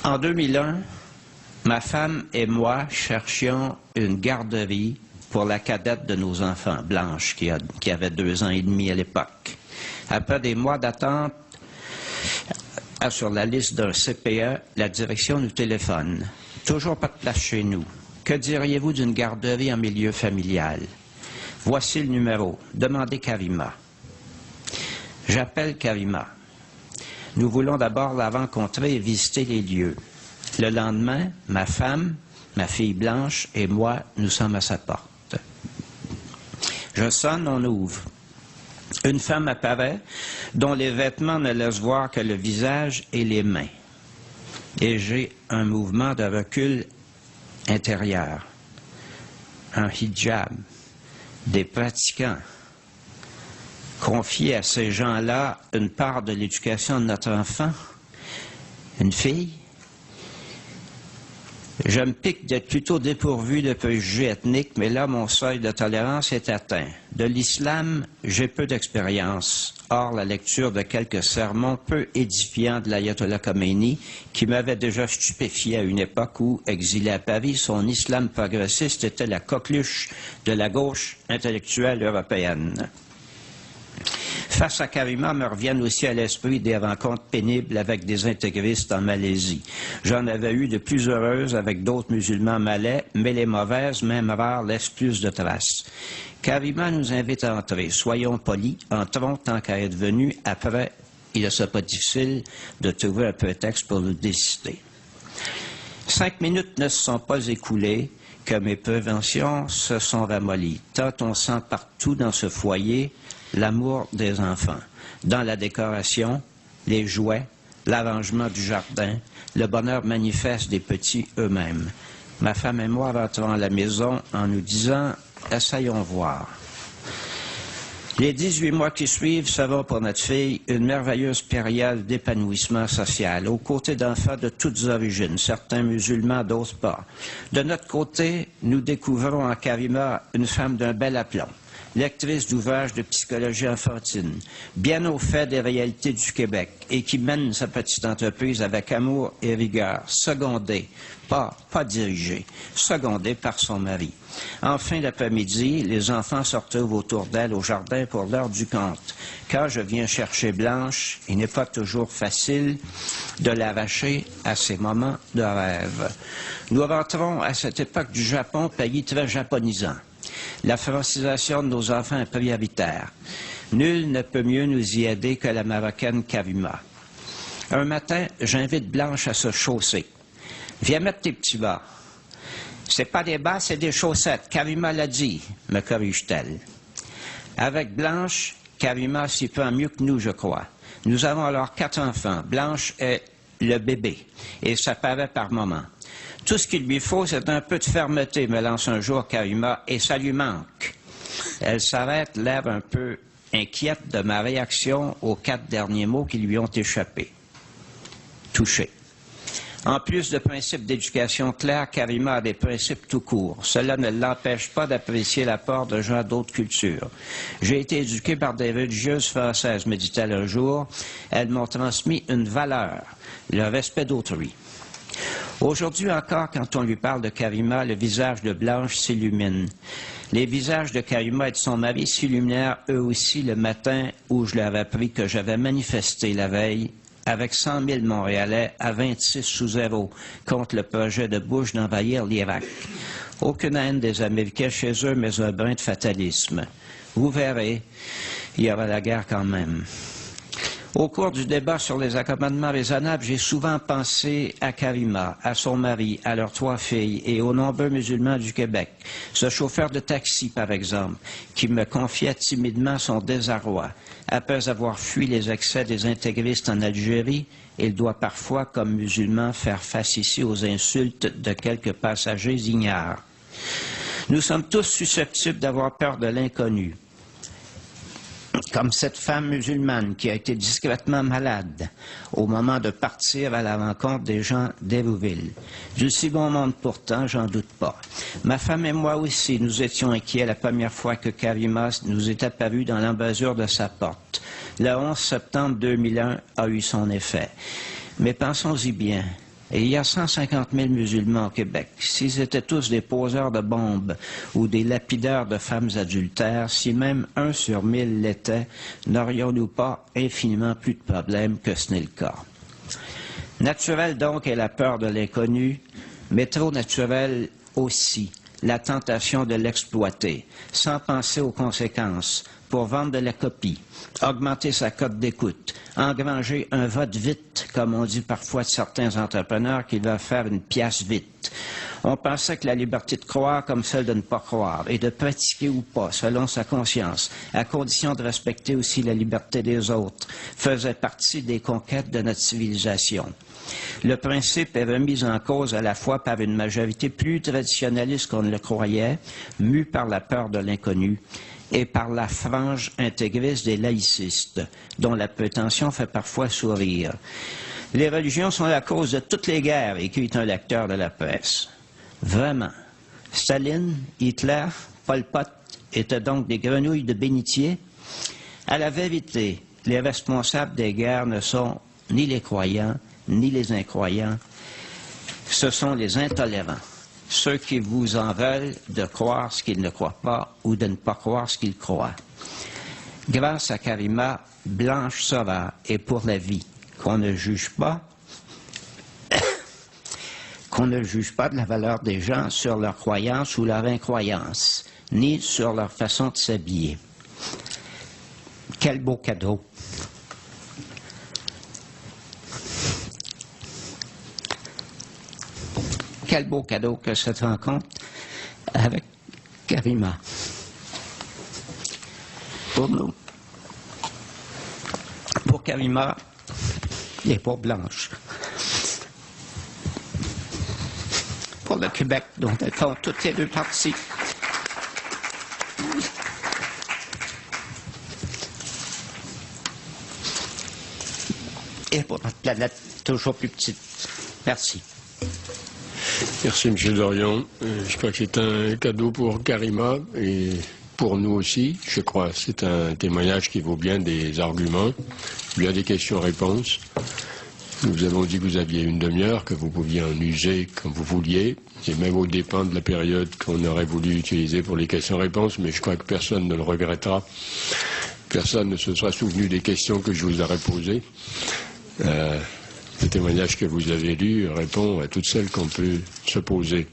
En 2001, ma femme et moi cherchions une garderie pour la cadette de nos enfants, Blanche, qui avait 2 ans et demi à l'époque. Après des mois d'attente sur la liste d'un CPE, la direction nous téléphone. Toujours pas de place chez nous. Que diriez-vous d'une garderie en milieu familial? Voici le numéro. Demandez Karima. J'appelle Karima. Nous voulons d'abord la rencontrer et visiter les lieux. Le lendemain, ma femme, ma fille Blanche et moi, nous sommes à sa porte. Je sonne, on ouvre. Une femme apparaît, dont les vêtements ne laissent voir que le visage et les mains. Et j'ai un mouvement de recul intérieur. Un hijab, des pratiquants. Confier à ces gens-là une part de l'éducation de notre enfant, une fille. Je me pique d'être plutôt dépourvu de préjugés ethniques, mais là, mon seuil de tolérance est atteint. De l'islam, j'ai peu d'expérience. Or, la lecture de quelques sermons peu édifiants de l'ayatollah Khomeini, qui m'avait déjà stupéfié à une époque où, exilé à Paris, son islam progressiste était la coqueluche de la gauche intellectuelle européenne. Face à Karima, me reviennent aussi à l'esprit des rencontres pénibles avec des intégristes en Malaisie. J'en avais eu de plus heureuses avec d'autres musulmans malais, mais les mauvaises, même rares, laissent plus de traces. Karima nous invite à entrer. Soyons polis, entrons tant qu'à être venus. Après, il ne sera pas difficile de trouver un prétexte pour nous décider. 5 minutes ne se sont pas écoulées que mes préventions se sont ramollies. Tant on sent partout dans ce foyer l'amour des enfants, dans la décoration, les jouets, l'arrangement du jardin, le bonheur manifeste des petits eux-mêmes. Ma femme et moi rentrons à la maison en nous disant « essayons voir ». Les 18 mois qui suivent seront pour notre fille une merveilleuse période d'épanouissement social, aux côtés d'enfants de toutes origines, certains musulmans, d'autres pas. De notre côté, nous découvrons en Karima une femme d'un bel aplomb, lectrice d'ouvrages de psychologie enfantine, bien au fait des réalités du Québec et qui mène sa petite entreprise avec amour et rigueur, secondée, pas dirigée, secondée par son mari. En fin d'après-midi, les enfants se retrouvent autour d'elle au jardin pour l'heure du conte. Quand je viens chercher Blanche, il n'est pas toujours facile de l'arracher à ces moments de rêve. Nous rentrons à cette époque du Japon, pays très japonisant. La francisation de nos enfants est prioritaire. Nul ne peut mieux nous y aider que la Marocaine Karima. Un matin, j'invite Blanche à se chausser. « Viens mettre tes petits bas. »« C'est pas des bas, c'est des chaussettes. Karima l'a dit, » me corrige-t-elle. Avec Blanche, Karima s'y prend mieux que nous, je crois. Nous avons alors 4 enfants. Blanche est le bébé, et ça paraît par moments. Tout ce qu'il lui faut, c'est un peu de fermeté, me lance un jour Karima, et ça lui manque. Elle s'arrête, l'air un peu inquiète de ma réaction aux 4 derniers mots qui lui ont échappé. Touché. En plus de principes d'éducation clairs, Karima a des principes tout court. Cela ne l'empêche pas d'apprécier l'apport de gens d'autres cultures. J'ai été éduqué par des religieuses françaises, me dit-elle un jour. Elles m'ont transmis une valeur, le respect d'autrui. Aujourd'hui encore, quand on lui parle de Karima, le visage de Blanche s'illumine. Les visages de Karima et de son mari s'illuminèrent eux aussi le matin où je leur ai appris que j'avais manifesté la veille avec 100 000 Montréalais à 26 sous 0 contre le projet de Bush d'envahir l'Irak. Aucune haine des Américains chez eux, mais un brin de fatalisme. Vous verrez, il y aura la guerre quand même. Au cours du débat sur les accommodements raisonnables, j'ai souvent pensé à Karima, à son mari, à leurs 3 filles et aux nombreux musulmans du Québec. Ce chauffeur de taxi, par exemple, qui me confiait timidement son désarroi. Après avoir fui les excès des intégristes en Algérie, il doit parfois, comme musulman, faire face ici aux insultes de quelques passagers ignares. Nous sommes tous susceptibles d'avoir peur de l'inconnu. Comme cette femme musulmane qui a été discrètement malade au moment de partir à la rencontre des gens d'Hérouville. Du si bon monde pourtant, j'en doute pas. Ma femme et moi aussi, nous étions inquiets la première fois que Karima nous est apparue dans l'embrasure de sa porte. Le 11 septembre 2001 a eu son effet. Mais pensons-y bien, Et il y a 150 000 musulmans au Québec. S'ils étaient tous des poseurs de bombes ou des lapideurs de femmes adultères, si même 1 sur 1000 l'était, n'aurions-nous pas infiniment plus de problèmes que ce n'est le cas? Naturel donc est la peur de l'inconnu, mais trop naturel aussi la tentation de l'exploiter, sans penser aux conséquences, pour vendre de la copie, augmenter sa cote d'écoute, engranger un vote vite, comme on dit parfois de certains entrepreneurs qui veulent faire une pièce vite. On pensait que la liberté de croire comme celle de ne pas croire et de pratiquer ou pas, selon sa conscience, à condition de respecter aussi la liberté des autres, faisait partie des conquêtes de notre civilisation. Le principe est remis en cause à la fois par une majorité plus traditionnaliste qu'on ne le croyait, mue par la peur de l'inconnu, et par la frange intégriste des laïcistes, dont la prétention fait parfois sourire. Les religions sont la cause de toutes les guerres, écrit un lecteur de la presse. Vraiment. Staline, Hitler, Pol Pot étaient donc des grenouilles de bénitier. À la vérité, les responsables des guerres ne sont ni les croyants, ni les incroyants. Ce sont les intolérants. Ceux qui vous en veulent de croire ce qu'ils ne croient pas ou de ne pas croire ce qu'ils croient. Grâce à Karima, Blanche Sora est pour la vie, qu'on ne juge pas, de la valeur des gens sur leur croyance ou leur incroyance, ni sur leur façon de s'habiller. Quel beau cadeau! Quel beau cadeau que cette rencontre avec Karima. Pour nous. Pour Karima et pour Blanche. Pour le Québec, dont elles font toutes les deux parties. Et pour notre planète toujours plus petite. Merci. Merci, M. Dorion. Je crois que c'est un cadeau pour Karima et pour nous aussi. Je crois que c'est un témoignage qui vaut bien des arguments, bien des questions-réponses. Nous avons dit que vous aviez une demi-heure, que vous pouviez en user comme vous vouliez, et même au dépend de la période qu'on aurait voulu utiliser pour les questions-réponses, mais je crois que personne ne le regrettera. Personne ne se sera souvenu des questions que je vous aurais posées. Le témoignage que vous avez lu répond à toutes celles qu'on peut se poser.